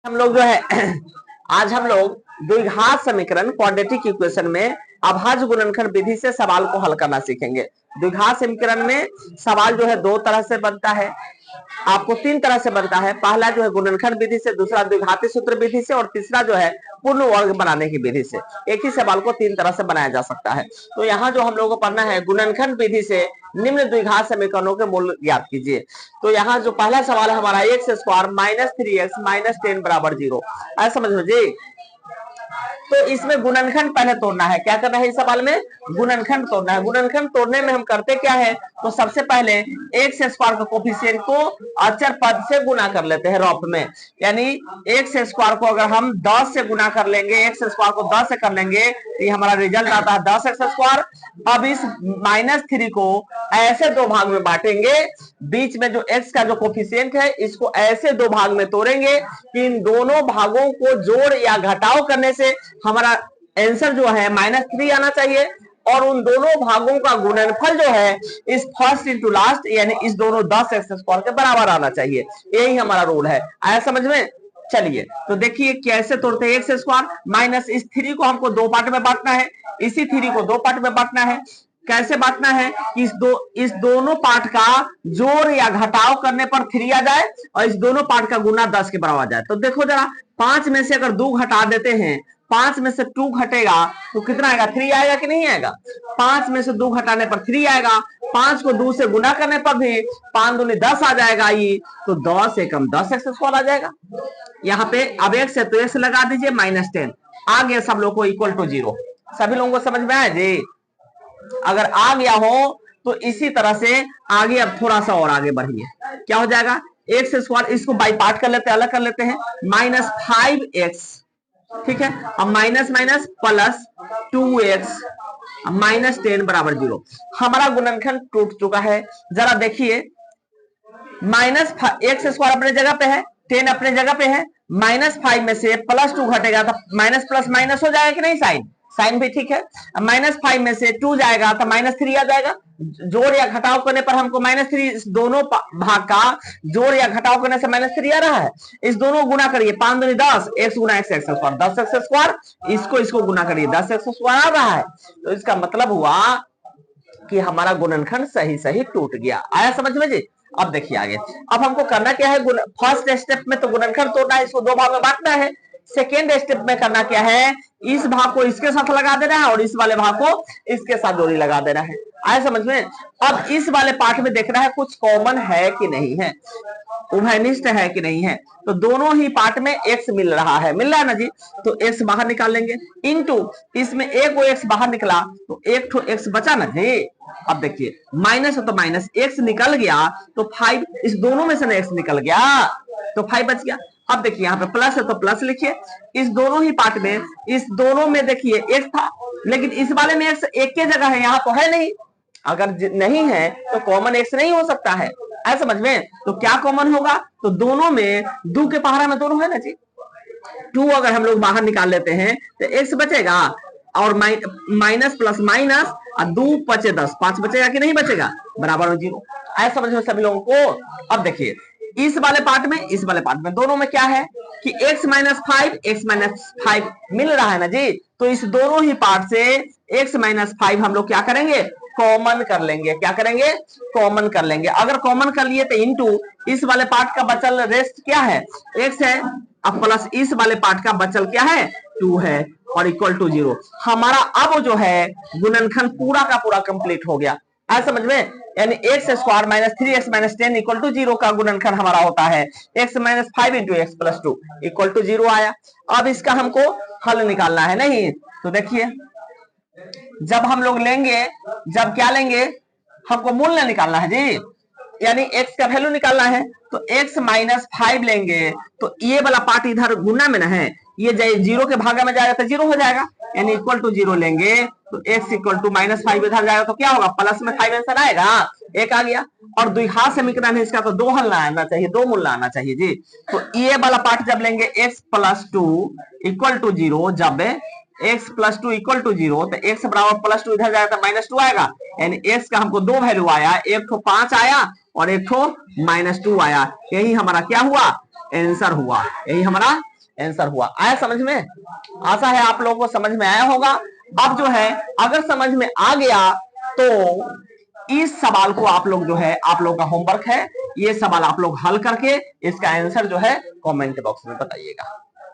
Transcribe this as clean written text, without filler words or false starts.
हम लोग जो है आज हम लोग द्विघात समीकरण क्वाड्रेटिक इक्वेशन में अभाज्य गुणनखंड विधि से सवाल को हल करना सीखेंगे। द्विघात समीकरण में सवाल जो है दो तरह से बनता है, आपको तीन तरह से बनता है। पहला जो है गुणनखंड विधि से, दूसरा द्विघाती सूत्र विधि से और तीसरा जो है पूर्ण वर्ग बनाने की विधि से। एक ही सवाल को तीन तरह से बनाया जा सकता है। तो यहाँ जो हम लोग को पढ़ना है गुणनखंड विधि से निम्न द्विघात समीकरणों के मूल ज्ञात कीजिए। तो यहाँ जो पहला सवाल है हमारा x square minus 3x minus 10 बराबर 0, ऐसा समझ लीजिए। तो इसमें गुणनखंड पहले तोड़ना है। क्या करना है इस सवाल में? गुणनखंड तोड़ना है। गुणनखंड तोड़ने में हम करते क्या है, तो सबसे पहले एक्स स्क्वायर का कोफिशिएंट को अचर पद से गुना कर लेते हैं रॉप में। यानी एक्स स्क्वायर को अगर हम 10 से गुना कर लेंगे, एक्स स्क्वायर को 10 से कर लेंगे तो ये हमारा रिजल्ट आता है 10x स्क्वायर। अब इस -3 को ऐसे दो भाग में बांटेंगे, बीच में जो x का जो कोफिशिएंट है इसको ऐसे दो भाग में तोड़ेंगे कि इन दोनों भागों को जोड़ या घटाव करने से हमारा आंसर जो है -3 आना चाहिए। और उन दोनों भागों का गुणनफल जो है इस फर्स्ट इंटू लास्ट यानी इस दोनों 10x स्क्वायर के बराबर आना चाहिए। यही हमारा रूल है। आया समझ में? चलिए तो देखिए कैसे तोड़ते हैं। एक्स स्क्वायर माइनस इस 3 को हमको दो पार्ट में बांटना है, इसी 3 को दो पार्ट में बांटना है। कैसे बांटना है? इस दोनों पार्ट का जोड़ या घटाव करने पर 3 आ जाए और इस दोनों पार्ट का गुना 10 के बराबर आ जाए। तो देखो जरा, 5 में से अगर 2 घटा देते हैं, 5 में से 2 घटेगा तो कितना आएगा? 3 आएगा कि नहीं आएगा? 5 में से 2 घटाने पर 3 आएगा। 5 को 2 से गुना करने पर भी 5 दूनी 10 आ जाएगा। ये तो 10 से कम 10x स्क्वायर आ जाएगा। यहाँ पे अब x है तो x लगा दीजिए -10 आ गया। सब लोग को इक्वल टू 0। सभी लोगों को समझ में आया जी? अगर आ गया हो तो इसी तरह से आगे अब थोड़ा सा और आगे बढ़िए। क्या हो जाएगा? एक्स स्क्वायर, इसको बाई पार्ट कर लेते हैं, अलग कर लेते हैं, -5x, ठीक है। अब माइनस माइनस प्लस 2x -10 बराबर 0। हमारा गुणनखंड टूट चुका है। जरा देखिए, x स्क्वायर अपने जगह पे है, 10 अपने जगह पे है, -5 में से +2 घटेगा तो माइनस प्लस माइनस हो जाएगा कि नहीं? साइन भी ठीक है। -5 में से 2 जाएगा तो -3 आ जाएगा। जोड़ या घटाव करने पर हमको -3, दोनों भाग का जोड़ या घटाव करने से -3 आ रहा है। इस दोनों गुना करिए, 5 दूनी 10, x गुना x स्क्वायर 10x स्क्वायर, इसको गुना करिए 10x स्क्वायर आ रहा है। तो इसका मतलब हुआ कि हमारा गुणनखंड सही टूट गया। आया समझ में जी? अब देखिए आगे, अब हमको करना क्या है। फर्स्ट स्टेप में तो गुणनखंड तोड़ना है, इसको दो भाग में बांटना है। सेकेंड स्टेप में करना क्या है, इस भाग को इसके साथ लगा देना है और इस वाले भाग को इसके साथ जोड़ी लगा देना है। आया समझ में? अब इस वाले पार्ट में देखना है कुछ कॉमन है कि नहीं है, उभयनिष्ठ है कि नहीं है। तो दोनों ही पार्ट में x मिल रहा है ना जी? तो x बाहर निकाल लेंगे, इनटू इसमें एक वो x बाहर निकला तो एक ठो x बचा ना जी। अब देखिए, माइनस है तो माइनस, x निकल गया तो 5, इस दोनों में से ना x निकल गया तो 5 बच गया। अब देखिए यहाँ पे प्लस है तो प्लस लिखिए। इस दोनों ही पार्ट में, इस दोनों में देखिए x था, लेकिन इस वाले में x एक के जगह है, यहाँ तो है नहीं। अगर नहीं है तो कॉमन x नहीं हो सकता है। ऐसा समझ में? तो क्या कॉमन होगा? तो दोनों में 2 के पहाड़ा में दोनों है ना जी। 2 अगर हम लोग बाहर निकाल लेते हैं तो x बचेगा और माइनस प्लस माइनस और 2 बचे 10, 5 बचेगा कि नहीं बचेगा? बराबर 0। ऐसा समझ में सभी लोगों को? अब देखिए, इस वाले पार्ट में, इस वाले पार्ट में, दोनों में क्या है कि x -5 मिल रहा है ना जी। तो इस दोनों ही पार्ट से x -5 हम लोग क्या करेंगे? कॉमन कर लेंगे। क्या करेंगे? कॉमन कर लेंगे। अगर कॉमन कर लिए तो इनटू इस वाले पार्ट का बचल रेस्ट क्या है? x है, अब प्लस इस वाले पार्ट का बचल क्या है? 2 है और इक्वल टू 0। हमारा अब जो है गुणनखंड पूरा का पूरा कंप्लीट हो गया। ऐसा समझ में? यानी x square -3x -10 equal to 0 का गुणनखंड हमारा होता है x -5 into x plus 2 equal to 0 आया। अब इसका हमको हल निकालना है नहीं? तो देखिए, जब हम लोग लेंगे, जब क्या लेंगे, हमको मूल्य निकालना है जी, यानी x का वैल्यू निकालना है। तो x -5 लेंगे तो ये वाला पार्ट इधर गुना में ना है, ये 0 के भागा में जाएगा तो 0 हो जाएगा, यानी इक्वल टू 0 लेंगे तो x इक्वल टू -5 इधर जाएगा तो क्या होगा? प्लस में 5 आंसर आएगा, 1 आ गया। और द्विघात समीकरण है इसका तो 2 हल आना चाहिए, 2 मूल्य आना चाहिए जी। तो ये वाला पार्ट जब लेंगे x + 2 इक्वल टू 0, जब x + 2 इक्वल टू 0 तो x बराबर +2 इधर जाएगा तो -2 आएगा। यानी x का हमको 2 वैल्यू आया, एक ठो 5 आया और एक ठो -2 आया। यही हमारा क्या हुआ? आंसर हुआ। यही हमारा आंसर हुआ। आया समझ में? आशा है आप लोगों को समझ में आया होगा। अब जो है अगर समझ में आ गया तो इस सवाल को आप लोग जो है, आप लोग का होमवर्क है, ये सवाल आप लोग हल करके इसका आंसर जो है कमेंट बॉक्स में बताइएगा।